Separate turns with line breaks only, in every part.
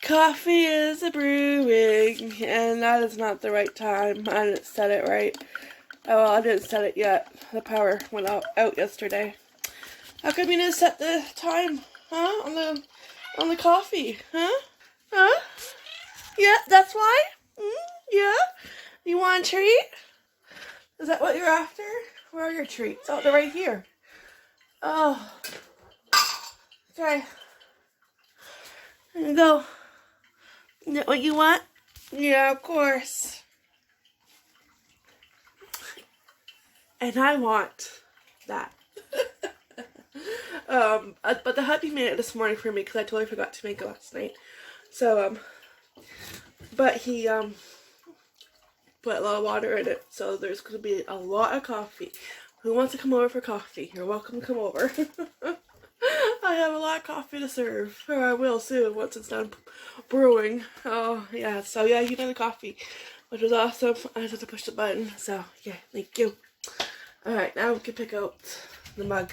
Coffee is a brewing, and that is not the right time. I didn't set it right. Oh, well, I didn't set it yet. The power went out yesterday. How come you didn't set the time, huh? On the coffee, huh? Huh? Yeah, that's why? Yeah? You want a treat? Is that what you're after? Where are your treats? Oh, they're right here. Oh. Okay. There you go. Is that what you want? Yeah, of course. And I want that. But the hubby made it this morning for me because I totally forgot to make it last night. So, but he, put a lot of water in it, so there's going to be a lot of coffee. Who wants to come over for coffee? You're welcome to come over. I have a lot of coffee to serve, or I will soon once it's done brewing. Oh, yeah, so yeah, he made the coffee, which was awesome. I just had to push the button, so yeah, thank you. Alright, now we can pick out the mug.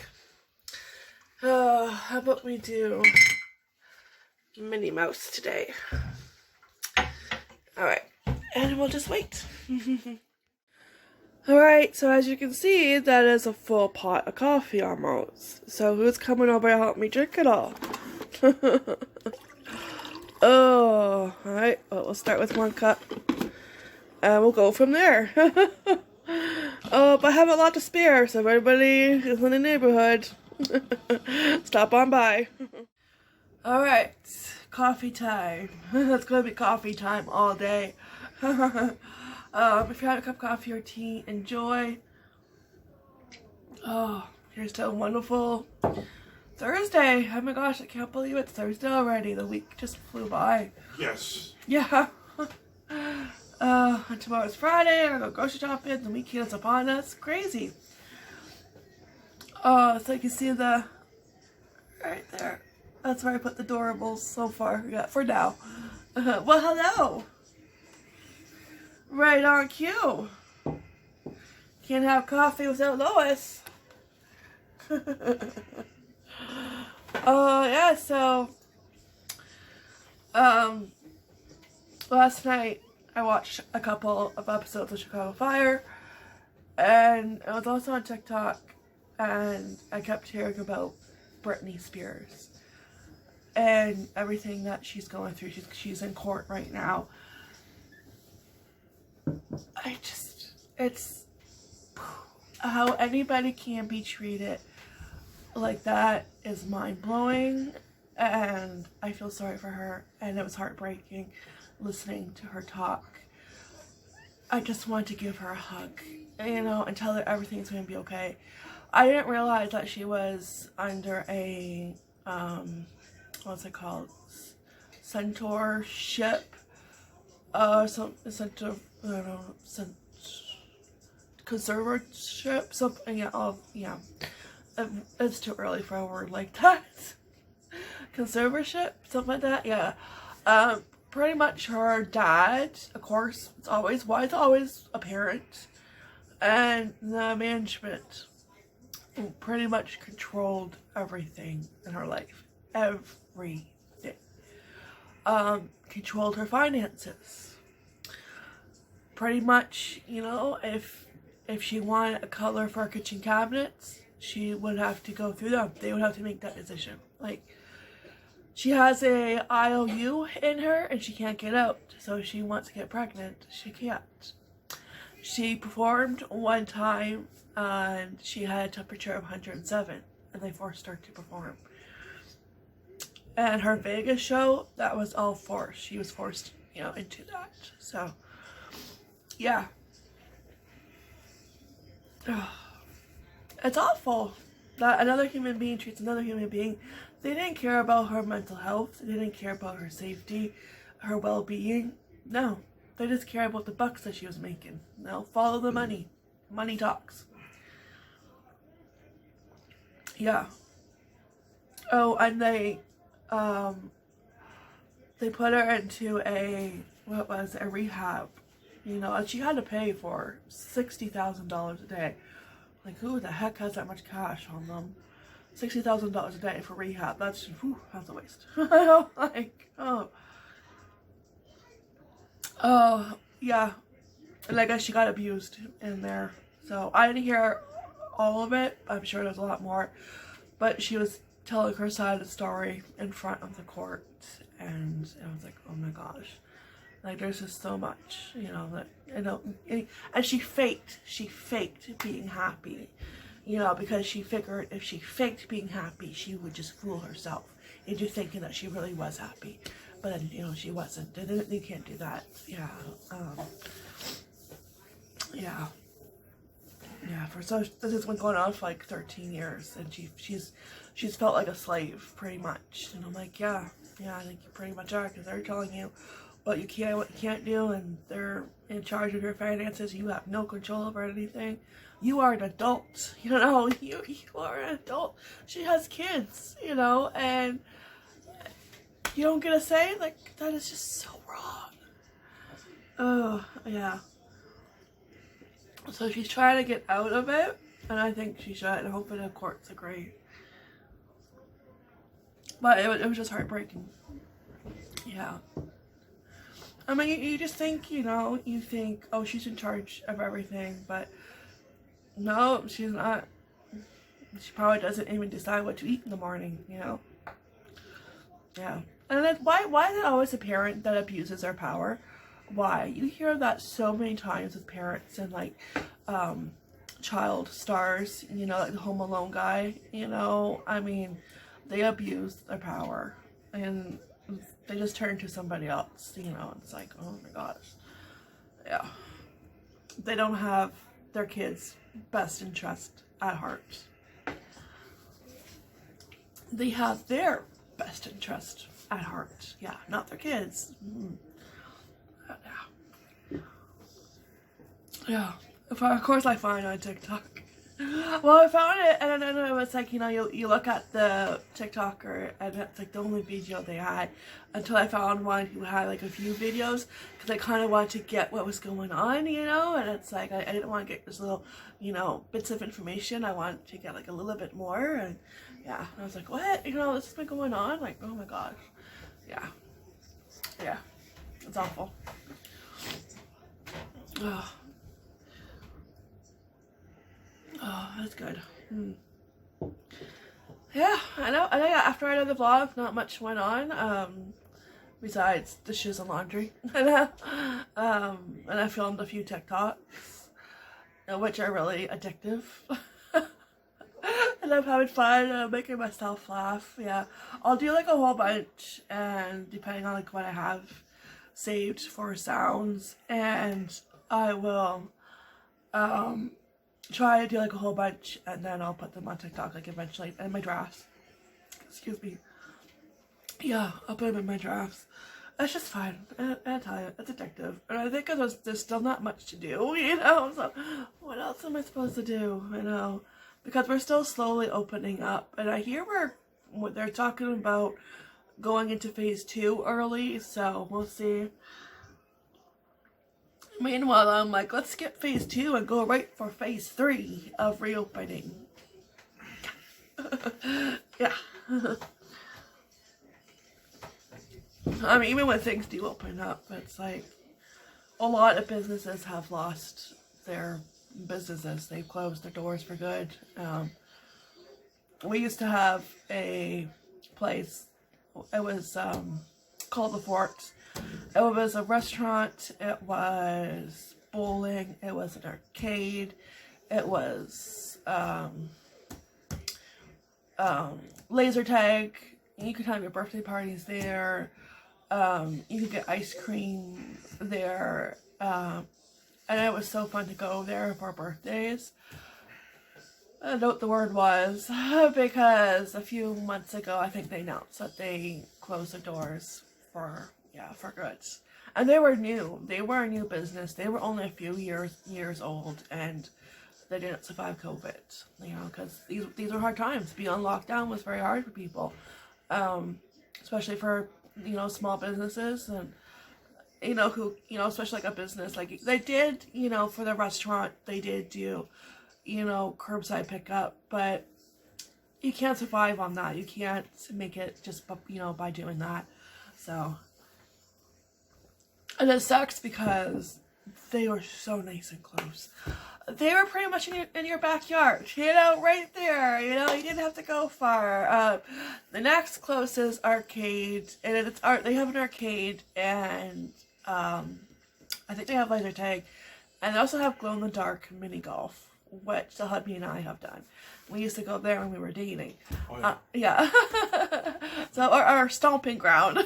How about we do Minnie Mouse today? Alright, and we'll just wait. Alright, so as you can see, that is a full pot of coffee almost. So who's coming over to help me drink it all? Oh, alright, well, we'll start with 1 cup. And we'll go from there. Oh, but I have a lot to spare, so if everybody is in the neighborhood, stop on by. Alright, coffee time. It's going to be coffee time all day. If you have a cup of coffee or tea, enjoy. Oh, here's to a wonderful Thursday. Oh my gosh, I can't believe it's Thursday already. The week just flew by.
Yes.
Yeah. And tomorrow's Friday. I go grocery shopping. The weekend is upon us. Crazy. Oh, so you can see the right there. That's where I put the doorables so far. Yeah, for now. Well, hello. Right on cue. Can't have coffee without Lois. Oh, yeah, so last night I watched a couple of episodes of Chicago Fire, and I was also on TikTok, and I kept hearing about Britney Spears and everything that she's going through. She's in court right now. It's how anybody can be treated like that is mind-blowing, and I feel sorry for her, and it was heartbreaking listening to her talk. I just wanted to give her a hug, you know, and tell her everything's going to be okay. I didn't realize that she was under a, what's it called? Censorship. Conservatorship, something, yeah, yeah. It's too early for a word like that. Conservatorship, something like that, yeah. Pretty much her dad, of course, it's always a parent, and the management pretty much controlled everything in her life. Everything. Controlled her finances. Pretty much, you know, if she wanted a color for her kitchen cabinets, she would have to go through them. They would have to make that decision. Like, she has a IOU in her and she can't get out. So if she wants to get pregnant, she can't. She performed one time and she had a temperature of 107 and they forced her to perform. And her Vegas show, that was all forced. She was forced, you know, into that. So, yeah. It's awful that another human being treats another human being. They didn't care about her mental health. They didn't care about her safety, her well-being. No. They just care about the bucks that she was making. No, follow the money. Money talks. Yeah. Oh, and they put her into a rehab, you know, and she had to pay for $60,000 a day. Like, who the heck has that much cash on them? $60,000 a day for rehab. That's a waste. Like, oh, Oh, yeah. And I guess she got abused in there. So I didn't hear all of it. I'm sure there's a lot more. But she was telling her side of the story in front of the court. And I was like, oh my gosh. Like, there's just so much, you know, that, you know, and she faked being happy, you know, because she figured if she faked being happy, she would just fool herself into thinking that she really was happy. But then, you know, she wasn't. You can't do that. Yeah. Yeah. Yeah. So this has been going on for like 13 years, and she's felt like a slave pretty much. And I'm like, yeah, I think you pretty much are, because they're telling you what you can't do, and they're in charge of your finances. You have no control over anything. You are an adult, you know. You are an adult. She has kids, you know, and you don't get a say. Like, that is just so wrong. Oh yeah. So she's trying to get out of it, and I think she should, and hopefully the courts agree. But it was just heartbreaking. Yeah. I mean, you just think, you know, oh, she's in charge of everything, but no, she's not. She probably doesn't even decide what to eat in the morning, you know? Yeah. And then why is it always a parent that abuses their power? Why? You hear that so many times with parents and, like, child stars, you know, like the Home Alone guy, you know? I mean, they abuse their power, and they just turn to somebody else, you know. It's like, oh my gosh. Yeah. They don't have their kids' best interest at heart. They have their best interest at heart. Yeah, not their kids. Yeah. Yeah. Of course I find on TikTok. Well, I found it, and then it was like, you know, you look at the TikToker, and it's like the only video they had, until I found one who had like a few videos, because I kind of wanted to get what was going on, you know. And it's like, I didn't want to get just little, you know, bits of information. I wanted to get like a little bit more. And yeah, and I was like, what, you know, this has been going on, like, oh my gosh. Yeah, it's awful. Oh, that's good. Yeah, I know after I did the vlog, not much went on, besides dishes and laundry. And I filmed a few TikToks, which are really addictive. And I'm having fun, making myself laugh. Yeah, I'll do like a whole bunch, and depending on like what I have saved for sounds, and I will try to do like a whole bunch, and then I'll put them on TikTok like eventually in my drafts. Excuse me. Yeah, I'll put them in my drafts. It's just fun. I tell you, it's addictive. And I think there's still not much to do, you know? So what else am I supposed to do, you know? Because we're still slowly opening up. And I hear they're talking about going into phase 2 early, so we'll see. Meanwhile, I'm like, let's skip phase 2 and go right for phase 3 of reopening. Yeah. I mean, even when things do open up, it's like a lot of businesses have lost their businesses. They've closed their doors for good. We used to have a place. It was called the Fort. It was a restaurant. It was bowling. It was an arcade. It was laser tag. You could have your birthday parties there. You could get ice cream there. And it was so fun to go there for birthdays. I don't know what the word was, because a few months ago I think they announced that they closed the doors for good. And they were new. They were a new business. They were only a few years old, and they didn't survive COVID. You know, because these were hard times. Being on lockdown was very hard for people, especially for, you know, small businesses, and you know, who, you know, especially like a business like they did, you know, for the restaurant, they did do, you know, curbside pickup, but you can't survive on that. You can't make it just, you know, by doing that. So And it sucks because they were so nice and close. They were pretty much in your backyard, you know, right there. You know, you didn't have to go far. The next closest arcade, and it's art. They have an arcade, and I think they have laser tag, and they also have glow in the dark mini golf, which the hubby and I have done. We used to go there when we were dating. Oh, yeah. Yeah. So our stomping ground.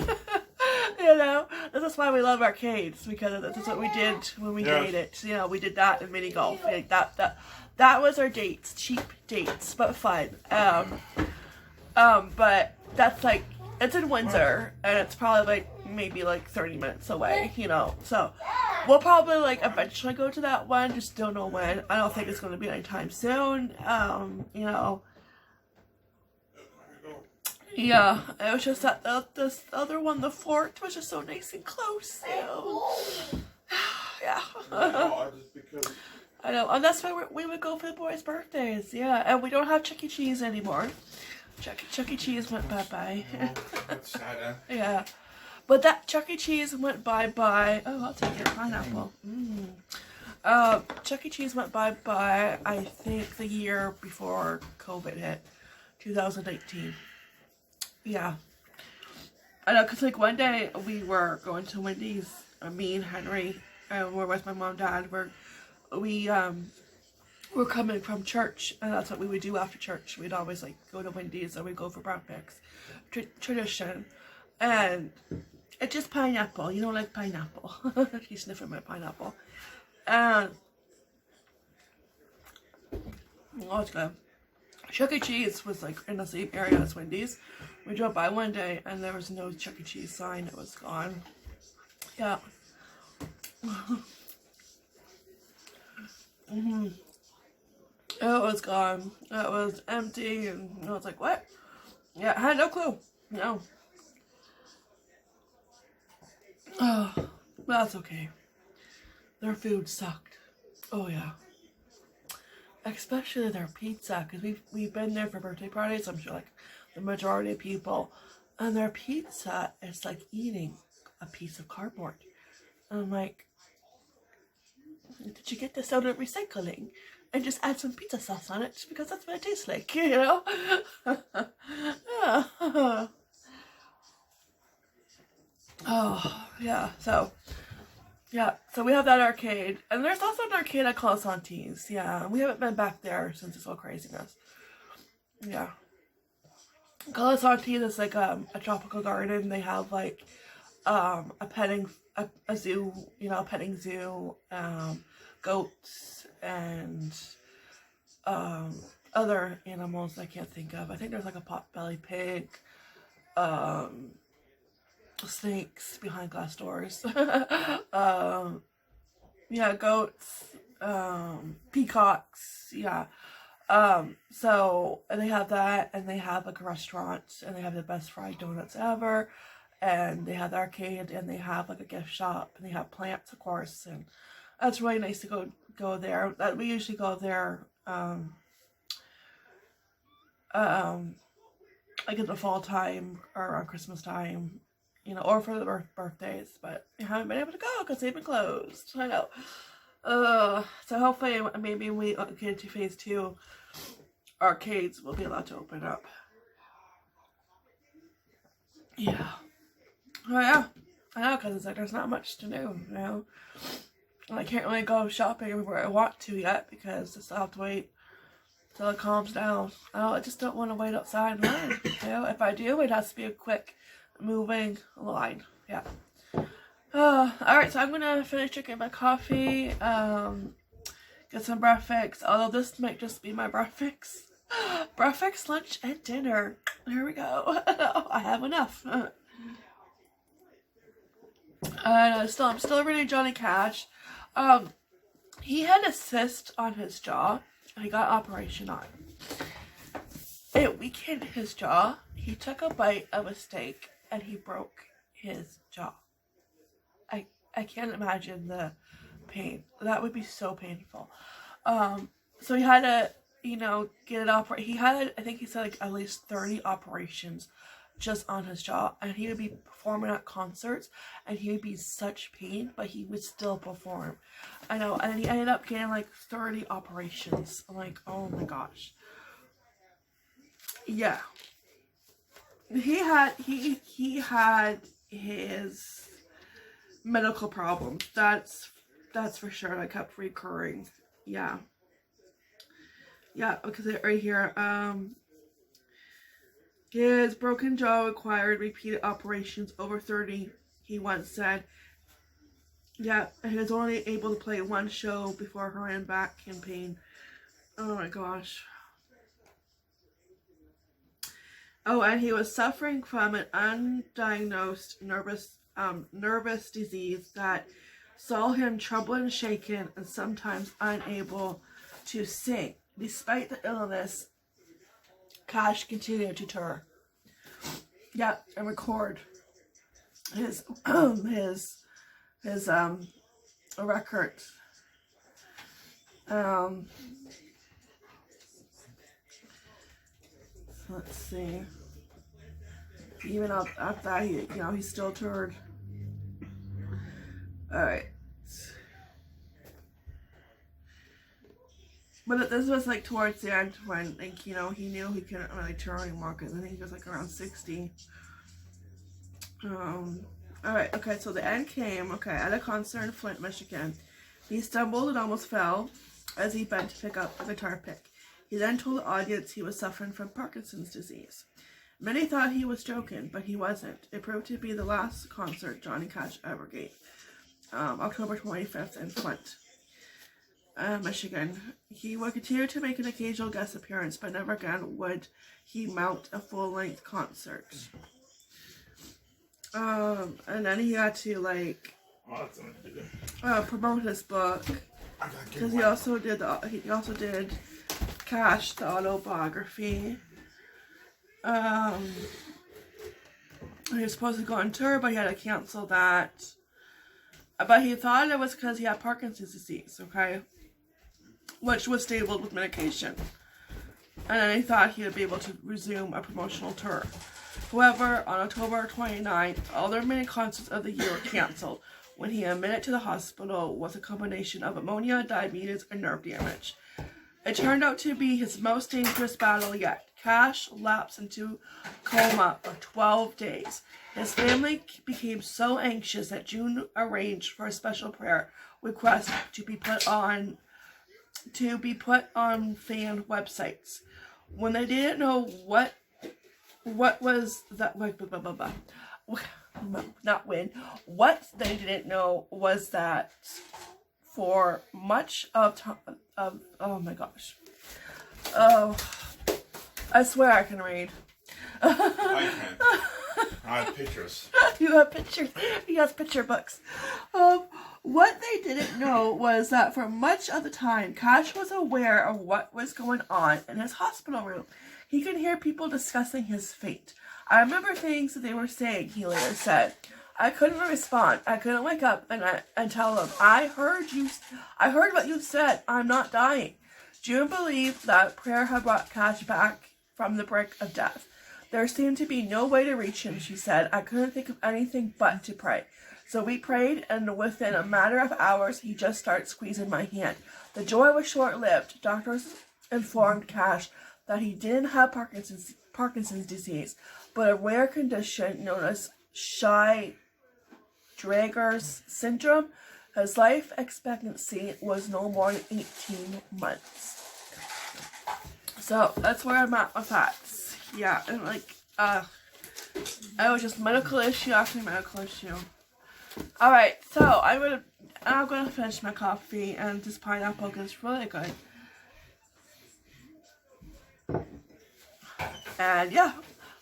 You know, this is why we love arcades, because this is what we did when we dated. You know, we did that in mini golf. Like that was our dates, cheap dates, but fun. But that's like, it's in Windsor, and it's probably like maybe like 30 minutes away. You know, so we'll probably like eventually go to that one. Just don't know when. I don't think it's going to be anytime soon. You know. Yeah, it was just that this other one, the fort, was just so nice and close. Yeah. I know, and that's why we would go for the boys' birthdays. Yeah, and we don't have Chuck E. Cheese anymore. Chuck E. Cheese went bye-bye.
Oh, that's sad, huh?
Yeah, but that Chuck E. Cheese went bye-bye. Oh, I'll take it. Pineapple. Chuck E. Cheese went bye-bye, I think, the year before COVID hit, 2018. Yeah, I know, because like one day we were going to Wendy's, me and Henry, and we're with my mom and dad, we were coming from church, and that's what we would do after church. We'd always like go to Wendy's, and we'd go for breakfast. Tradition. And it's just pineapple, you don't like pineapple. She's sniffing my pineapple. And oh, it's good. Chuck E. Cheese was like in the same area as Wendy's. We drove by one day and there was no Chuck E. Cheese sign. It was gone. Yeah. It was gone. It was empty, and I was like, what? Yeah, I had no clue. No. Oh, that's okay. Their food sucked. Oh yeah. Especially their pizza, because we've been there for birthday parties, I'm sure like the majority of people, and their pizza is like eating a piece of cardboard. And I'm like, did you get this out of recycling and just add some pizza sauce on it, because that's what it tastes like, you know? Oh yeah, so we have that arcade, and there's also an arcade at Close Aunties. Yeah, we haven't been back there since this whole craziness. Yeah, Close Aunties is like a tropical garden. They have like a zoo, you know, a petting zoo, goats and other animals I can't think of. I think there's like a pot-bellied pig, snakes behind glass doors. Yeah, goats, peacocks, yeah. So, and they have that, and they have like a restaurant, and they have the best fried donuts ever, and they have the arcade, and they have like a gift shop, and they have plants, of course, and that's really nice to go there. That we usually go there, like in the fall time, or around Christmas time, you know, or for the birthdays, but I haven't been able to go because they've been closed. I know. So hopefully, maybe when we get into phase 2, arcades will be allowed to open up. Yeah. Oh yeah. I know, because it's like there's not much to do, you know. I can't really go shopping everywhere I want to yet, because I still have to wait till it calms down. I just don't want to wait outside in line. You know, if I do, it has to be a quick moving line. Yeah. Alright, so I'm gonna finish drinking my coffee, get some breakfast, although this might just be my breakfast. Breakfast, lunch, and dinner. Here we go. I have enough. And I'm still reading Johnny Cash. He had a cyst on his jaw, and he got an operation on. It weakened his jaw. He took a bite of a steak, and he broke his jaw. I can't imagine the pain. That would be so painful. So he had to, you know, get it operated. He had, I think he said, like at least 30 operations just on his jaw, and he would be performing at concerts, and he would be in such pain, but he would still perform. I know, and then he ended up getting like 30 operations. I'm like, oh my gosh. Yeah. He had his medical problems. That's for sure. That kept recurring. Yeah. Yeah, because right here, his broken jaw required repeated operations over 30, he once said. Yeah, he was only able to play one show before her and back in pain. Oh my gosh. Oh, and he was suffering from an undiagnosed nervous disease that saw him troubled and shaken and sometimes unable to sing. Despite the illness, Cash continued to tour. Yeah, and record his record. Let's see. Even after that, he still toured. All right. But this was like towards the end when, like, he knew he couldn't really tour anymore, because I think he was like around 60. Alright, okay, so the end came, at a concert in Flint, Michigan. He stumbled and almost fell as he bent to pick up a guitar pick. He then told the audience he was suffering from Parkinson's disease. Many thought he was joking, but he wasn't. It proved to be the last concert Johnny Cash ever gave. October 25th in Flint, Michigan. He would continue to make an occasional guest appearance, but never again would he mount a full-length concert. And then he had to promote his book, because he also did Cash, the autobiography. He was supposed to go on tour, but he had to cancel that. But he thought it was because he had Parkinson's disease, okay? Which was stable with medication. And then he thought he would be able to resume a promotional tour. However, on October 29th, all the remaining concerts of the year were canceled when he admitted to the hospital with a combination of pneumonia, diabetes, and nerve damage. It turned out to be his most dangerous battle yet. Cash lapsed into coma for 12 days. His family became so anxious that June arranged for a special prayer request to be put on fan websites. When they didn't know what was that, what they didn't know was that for much of oh my gosh, oh, I swear I can read.
I can't. I have pictures.
You have pictures. He has picture books. What they didn't know was that for much of the time, Cash was aware of what was going on in his hospital room. He could hear people discussing his fate. I remember things that they were saying, he later said. I couldn't respond. I couldn't wake up and tell them, I heard what you said. I'm not dying. June believed that prayer had brought Cash back from the brink of death. There seemed to be no way to reach him, she said. I couldn't think of anything but to pray. So we prayed, and within a matter of hours, he just started squeezing my hand. The joy was short-lived. Doctors informed Cash that he didn't have Parkinson's disease, but a rare condition known as Shy-Drager's syndrome. His life expectancy was no more than 18 months. So that's where I'm at with that. Yeah, and it was just medical issue after medical issue. Alright, so I'm gonna finish my coffee, and this pineapple is really good. And yeah,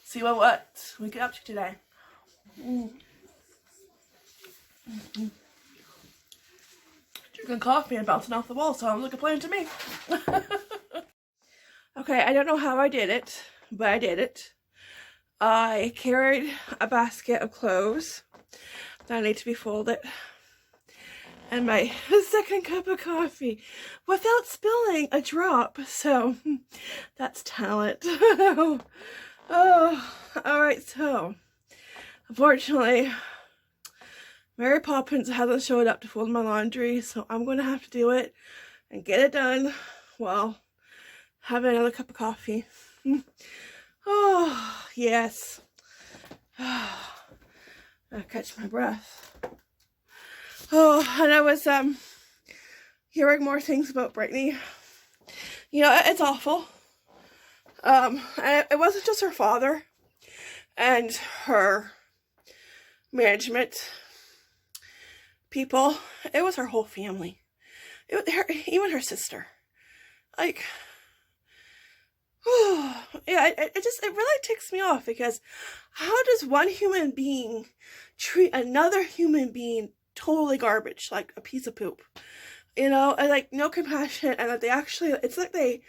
see what we get up to today. Drinking coffee and bouncing off the wall, sounds like a plan to me. Okay, I don't know how I did it, but I did it. I carried a basket of clothes that need to be folded, and my second cup of coffee without spilling a drop, so that's talent. Oh, alright, so unfortunately Mary Poppins hasn't showed up to fold my laundry, so I'm going to have to do it and get it done while having another cup of coffee. Oh, yes. I catch my breath. Oh, and I was hearing more things about Brittany. You know, it's awful. And it wasn't just her father and her management people. It was her whole family. Even her sister. Like, oh, yeah, it really ticks me off, because how does one human being treat another human being totally garbage, like a piece of poop? You know, and like no compassion, and that they actually, it's like they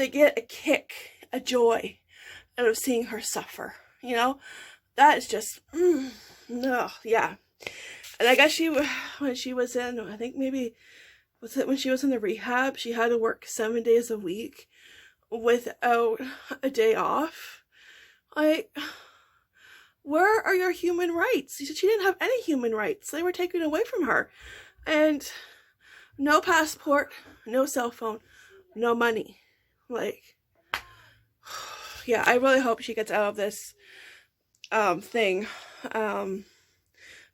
get a kick, a joy out of seeing her suffer. You know, that is just, no, yeah. And I guess when she was in, I think maybe, was it when she was in the rehab, she had to work 7 days a week without a day off. Like, where are your human rights? She didn't have any human rights. They were taken away from her. And no passport, no cell phone, no money. Like, yeah, I really hope she gets out of this thing.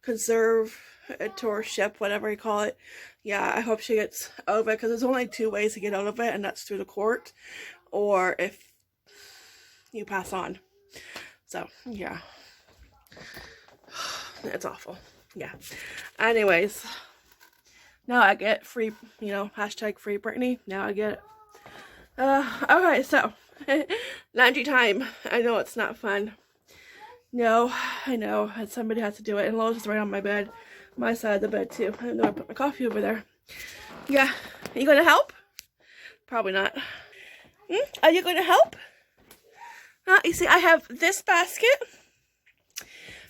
Conservatorship, whatever you call it. Yeah, I hope she gets out of it, because there's only 2 ways to get out of it, and that's through the court, or if you pass on. So, yeah. It's awful. Yeah. Anyways, now I get free, you know, hashtag free Brittany. Now I get it. Okay, so, laundry time. I know it's not fun. No, I know. Somebody has to do it. And Lois is right on my bed. My side of the bed, too. I know I put my coffee over there. Yeah. Are you going to help? Probably not. Are you going to help? You see, I have this basket.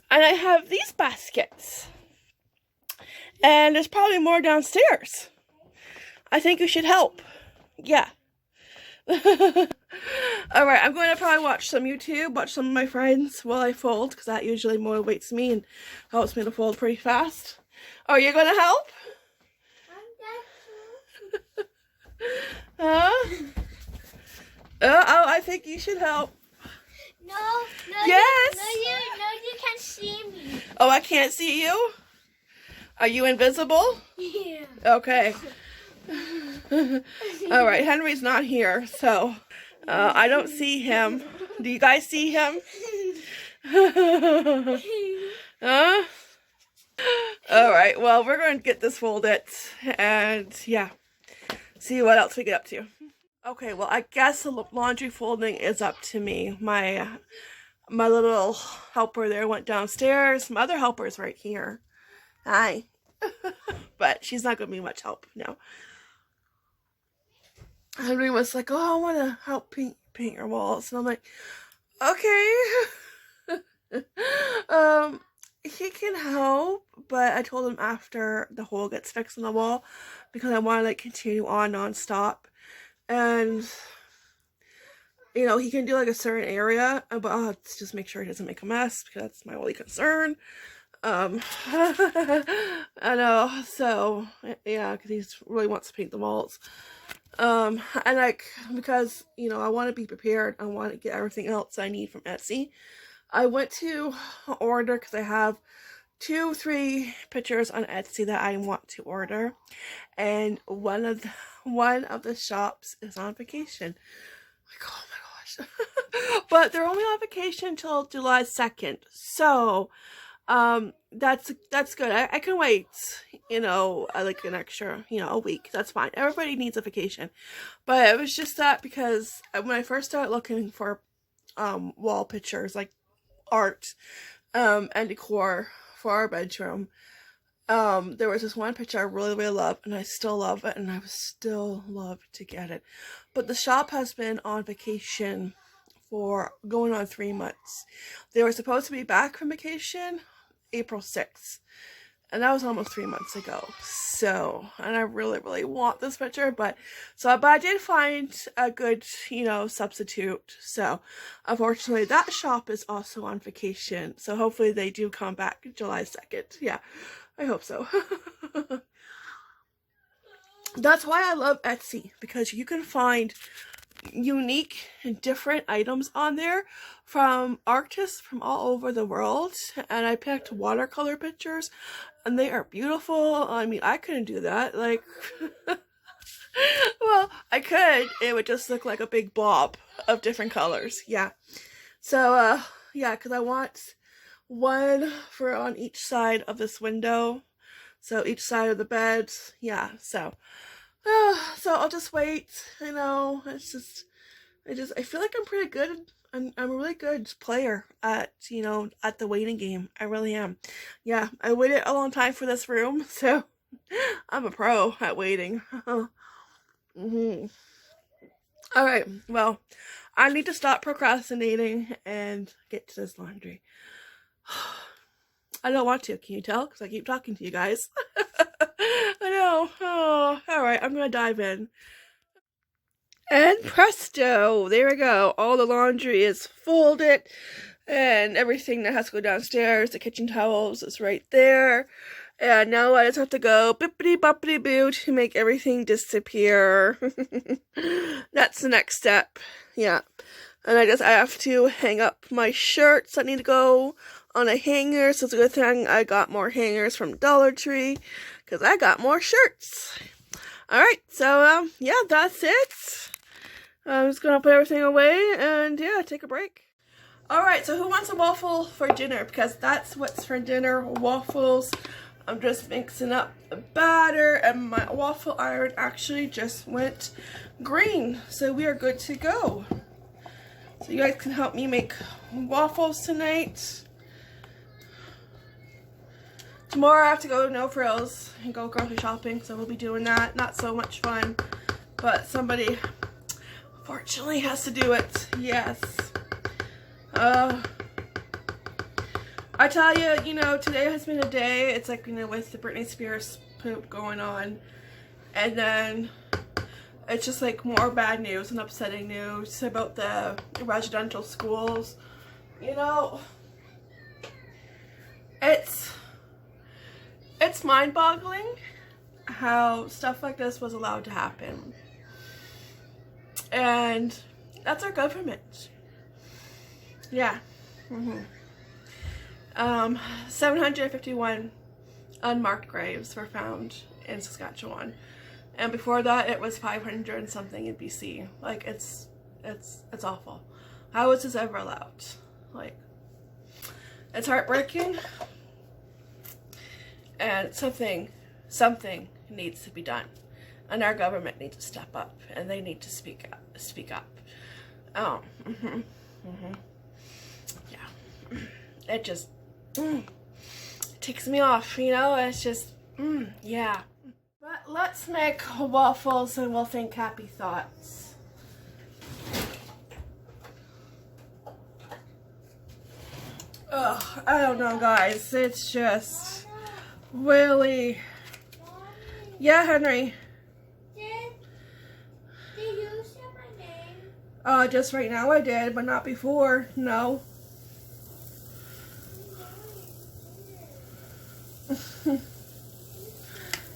And I have these baskets. And there's probably more downstairs. I think you should help. Yeah. Alright, I'm going to probably watch some YouTube, watch some of my friends while I fold, because that usually motivates me and helps me to fold pretty fast. Are you going to help? Huh? Oh, I think you should help.
No,
yes.
You can't see me.
Oh, I can't see you? Are you invisible?
Yeah.
Okay. Alright, Henry's not here, so I don't see him. Do you guys see him? Huh? Alright, well, we're going to get this folded, and yeah, see what else we get up to. Okay, well, I guess the laundry folding is up to me. My little helper there went downstairs. My other helper is right here. Hi. But she's not going to be much help, no. Henry was like, oh, I want to help paint your walls. And I'm like, okay. He can help, but I told him after the hole gets fixed on the wall, because I want to like continue on non-stop. And, you know, he can do like a certain area, but I'll have to just make sure he doesn't make a mess, because that's my only concern. I know, so, yeah, because he really wants to paint the walls. And like, because, you know, I want to be prepared, I want to get everything else I need from Etsy. I went to order, because I have 2-3 pictures on Etsy that I want to order, and one of the shops is on vacation. Like, oh my gosh. But they're only on vacation until July 2nd, so that's good. I can wait, you know, like an extra, you know, a week. That's fine. Everybody needs a vacation. But it was just that, because when I first started looking for wall pictures, like art and decor for our bedroom, there was this one picture I really loved, and I still love it, and I would still love to get it. But the shop has been on vacation for going on 3 months. They were supposed to be back from vacation April 6th, And that was almost 3 months ago. So, and I really, really want this picture, but I did find a good, substitute. So, unfortunately, that shop is also on vacation. So, hopefully they do come back July 2nd. Yeah, I hope so. That's why I love Etsy, because you can find unique and different items on there from artists from all over the world. And I picked watercolor pictures, and they are beautiful. I mean, I couldn't do that. Like, well, I could. It would just look like a big blob of different colors. Yeah. So, yeah, because I want one for on each side of this window. So each side of the bed. Yeah, so I'll just wait. It's just, I feel like I'm pretty good. I'm a really good player at, at the waiting game. I really am. Yeah, I waited a long time for this room, so I'm a pro at waiting. Alright, well, I need to stop procrastinating and get to this laundry. I don't want to, can you tell? Because I keep talking to you guys. I know. Oh, alright, I'm gonna dive in. And presto, there we go. All the laundry is folded, and everything that has to go downstairs, the kitchen towels, is right there. And now I just have to go bippity boppity boo to make everything disappear. That's the next step. Yeah. And I have to hang up my shirts that need to go on a hanger. So it's a good thing I got more hangers from Dollar Tree, because I got more shirts. Alright, so yeah, that's it. I'm just gonna put everything away and yeah, take a break. Alright, so who wants a waffle for dinner? Because that's what's for dinner, waffles. I'm just mixing up the batter, and my waffle iron actually just went green. So we are good to go. So you guys can help me make waffles tonight. Tomorrow I have to go to No Frills and go grocery shopping, so we'll be doing that. Not so much fun, but somebody fortunately has to do it. Yes. I tell you, today has been a day. It's like, with the Britney Spears poop going on, and then it's just like more bad news and upsetting news about the residential schools. It's mind-boggling how stuff like this was allowed to happen. And that's our government. Yeah. 751 unmarked graves were found in Saskatchewan. And before that, it was 500 and something in BC. Like, it's awful. How is this ever allowed? Like, it's heartbreaking. And something needs to be done. And our government needs to step up, and they need to speak up. Yeah. It just takes me off, it's just, yeah. But let's make waffles and we'll think happy thoughts. Ugh, I don't know, guys. It's just really... Yeah, Henry?
Did you say my name?
Just right now I did, but not before. No.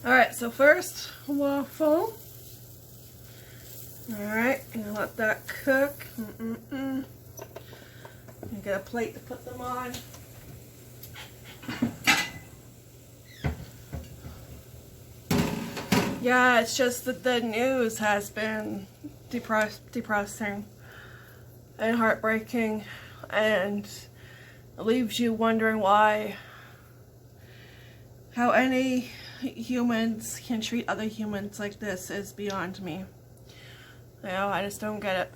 Alright, so first, waffle. Alright, gonna let that cook. Gonna get a plate to put them on. Yeah, it's just that the news has been depressing and heartbreaking, and it leaves you wondering how any humans can treat other humans like this is beyond me. I just don't get it.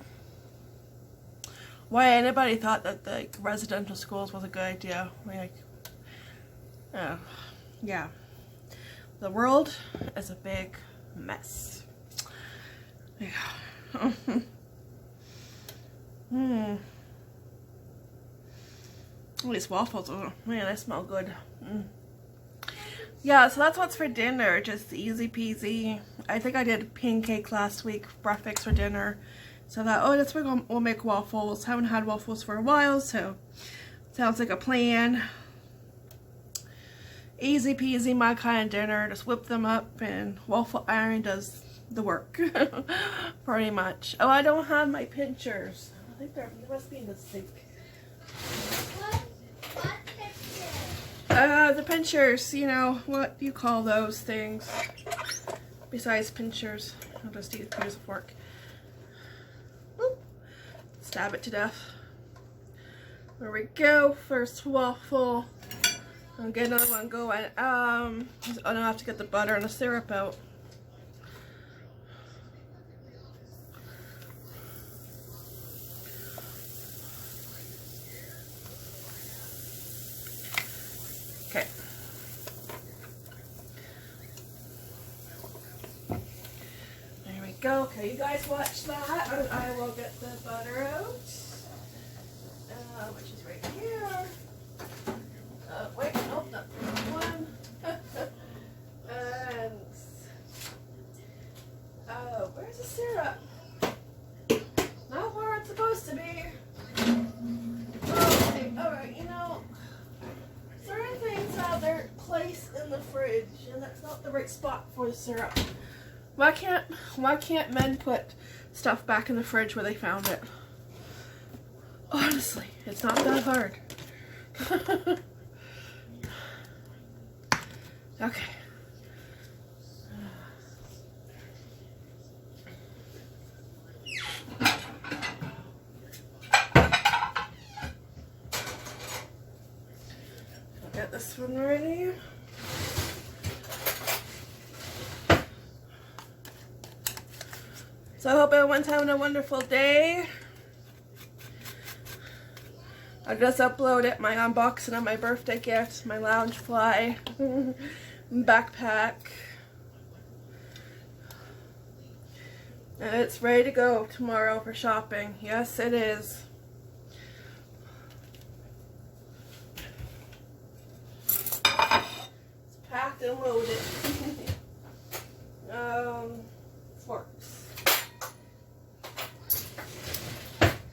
Why anybody thought that the residential schools was a good idea. Yeah. The world is a big mess. Yeah. These waffles, oh man, they smell good. Yeah, so that's what's for dinner. Just easy peasy. I think I did pancake last week, breakfast for dinner. So that, oh, that's why we'll make waffles. Haven't had waffles for a while, so sounds like a plan. Easy peasy, my kind of dinner. Just whip them up and waffle iron does the work. Pretty much. Oh, I don't have my pinchers. I think they must be in the sink.
What picture?
The pinchers, you know, what do you call those things? Besides pinchers. I'll just use a fork. Boop. Stab it to death. There we go. First waffle. I'll get another one going. I don't have to get the butter and the syrup out. Okay. There we go. Okay, you guys watch that. And I will get the butter out. Which is right here. Wait, nope, not the one. And where's the syrup? Not where it's supposed to be. Okay, alright, you know, certain things have their place in the fridge, and that's not the right spot for the syrup. Why can't men put stuff back in the fridge where they found it? Honestly, it's not that hard. Okay. I'll get this one ready. So I hope everyone's having a wonderful day. I just uploaded my unboxing of my birthday gift, my lounge fly backpack. And it's ready to go tomorrow for shopping. Yes, it is. It's packed and loaded. Forks.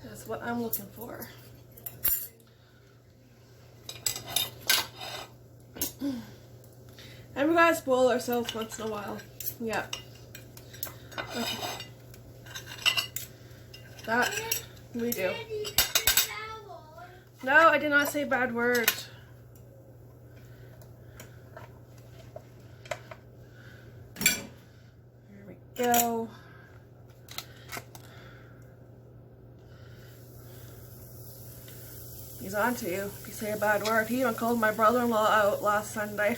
That's what I'm looking for. And we gotta spoil ourselves once in a while. Yeah. Okay. That we do. No, I did not say bad words. Here we go. He's on to you if you say a bad word. He even called my brother-in-law out last Sunday.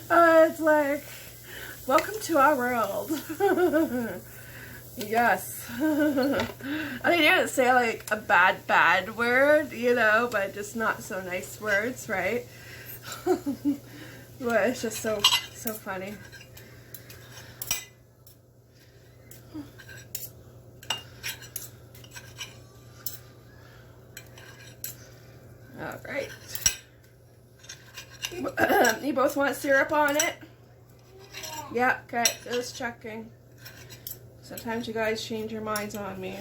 It's like, welcome to our world. Yes. I mean, he didn't say like a bad word, you know, but just not so nice words, right? But it's just so funny. All right. You both want syrup on it? Yeah, okay, just checking. Sometimes you guys change your minds on me.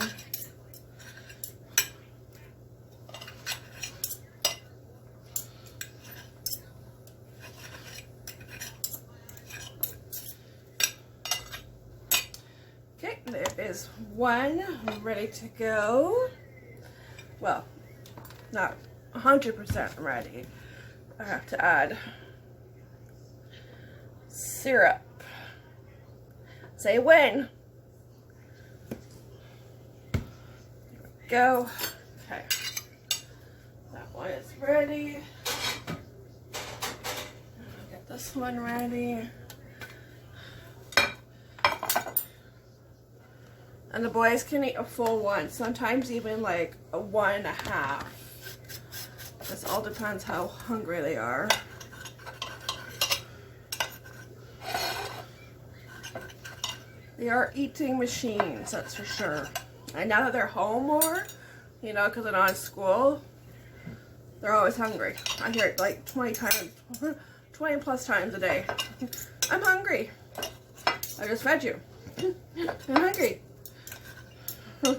Okay, there is one ready to go. Well, not 100% ready. I have to add syrup. Say when. There we go. Okay. That one is ready. Get this one ready. And the boys can eat a full one, sometimes even like a 1.5. This all depends how hungry they are. They are eating machines, that's for sure. And now that they're home more, you know, because they're not in school, they're always hungry. I hear it like 20 20 plus times a day. I'm hungry. I just fed you. I'm hungry. I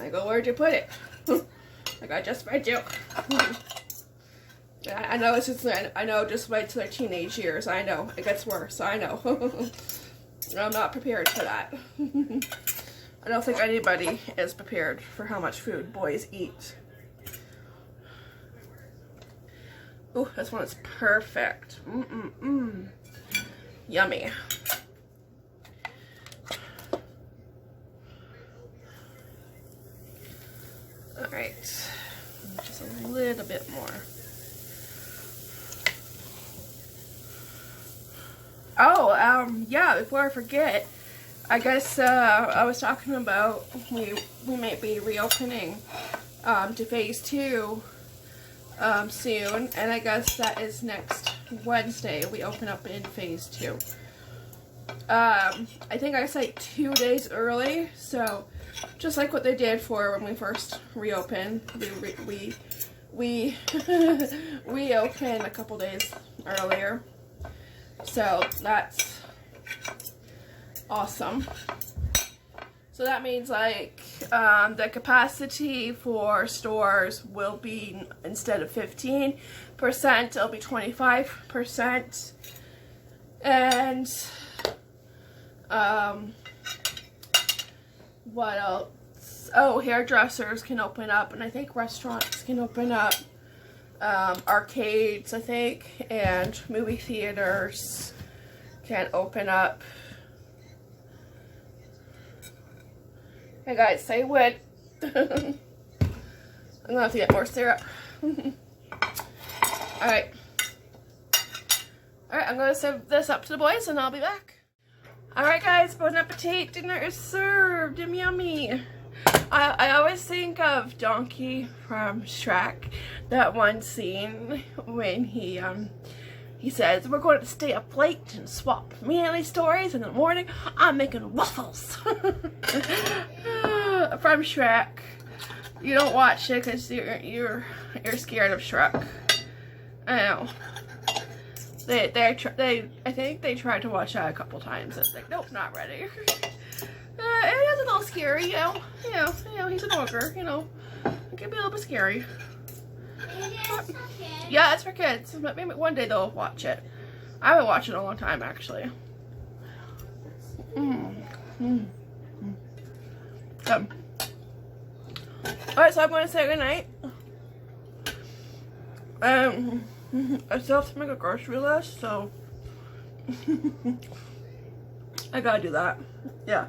go, where'd you put it? Like, I just fed you. I know it's just, I know, just wait till their teenage years. I know. It gets worse. I know. I'm not prepared for that. I don't think anybody is prepared for how much food boys eat. Ooh, this one is perfect. Yummy. Alright. Just a little bit more. Oh, yeah, before I forget, I guess I was talking about we might be reopening to phase 2 soon, and I guess that is next Wednesday. We open up in phase 2. I think I say 2 days early, so just like what they did for when we first reopened, we opened a couple days earlier. So that's awesome. So that means like the capacity for stores will be, instead of 15%, it'll be 25%. And what else? Oh, hairdressers can open up, and I think restaurants can open up. Arcades, I think, and movie theaters can open up. Hey guys, say wood. I'm gonna have to get more syrup. Alright. Alright, I'm gonna serve this up to the boys and I'll be back. Alright guys, bon appetit. Dinner is served. Yummy. I always think of Donkey from Shrek, that one scene when he says, we're going to stay up late and swap manly stories, and in the morning I'm making waffles. From Shrek. You don't watch it because you're scared of Shrek. I know. I think they tried to watch that a couple times and like, nope, not ready. It is a little scary, you know. He's an ogre, you know. It can be a little bit scary. Yeah, it's for kids. Maybe one day they'll watch it. I haven't watched it in a long time, actually. So, alright, so I'm going to say goodnight. I still have to make a grocery list, so I gotta do that. Yeah.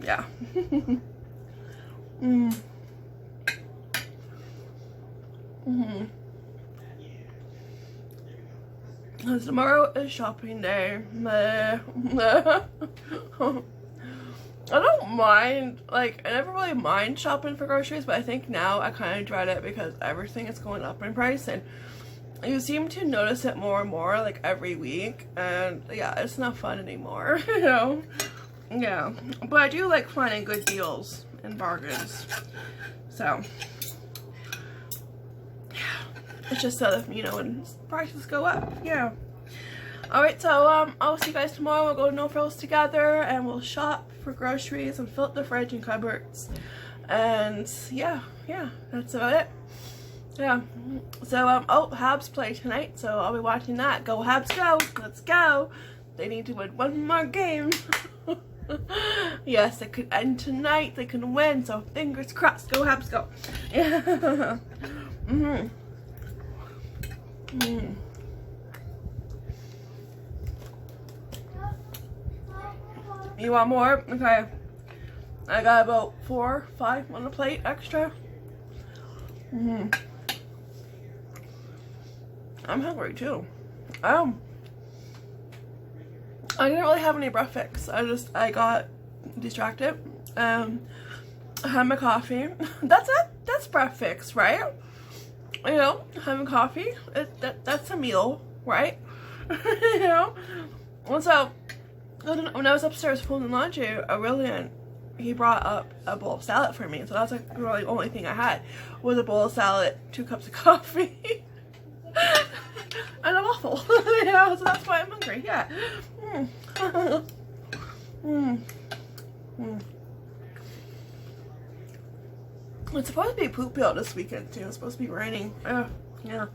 Yeah. Tomorrow is shopping day. I don't mind, like, I never really mind shopping for groceries, but I think now I kind of dread it because everything is going up in price, and you seem to notice it more and more, like, every week, and yeah, it's not fun anymore, you know? Yeah, but I do like finding good deals and bargains, so yeah, it's just so that, you know, when prices go up, yeah. Alright, so I'll see you guys tomorrow. We'll go to No Frills together and we'll shop for groceries and fill up the fridge and cupboards, and yeah, that's about it. Yeah, so oh, Habs play tonight, so I'll be watching that. Go Habs, go! Let's go! They need to win one more game. Yes, it could end tonight. They can win, so fingers crossed. Go Habs, go! Yeah. You want more? Okay. I got about 4 or 5 on the plate extra. I'm hungry too. I didn't really have any breakfast. I got distracted. I had my coffee. That's it. That's breakfast, right? You know, having coffee. That's a meal, right? You know. And so when I was upstairs folding laundry, Aurelien, he brought up a bowl of salad for me. So that's like really the only thing I had was a bowl of salad, 2 cups of coffee, and a waffle. You know, so that's why I'm hungry. Yeah. It's supposed to be poop hill this weekend too. It's supposed to be raining. Yeah.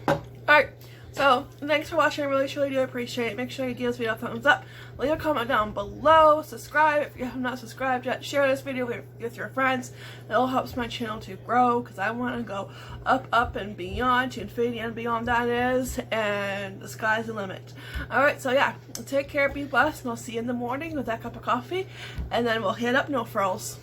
Alright, so thanks for watching. I really truly do appreciate it. Make sure you give this video a thumbs up. Leave a comment down below. Subscribe if you have not subscribed yet. Share this video with your friends. It all helps my channel to grow because I want to go up and beyond, to infinity and beyond, that is, and the sky's the limit. Alright, so yeah, take care, be blessed, and I'll see you in the morning with that cup of coffee, and then we'll hit up No Frills.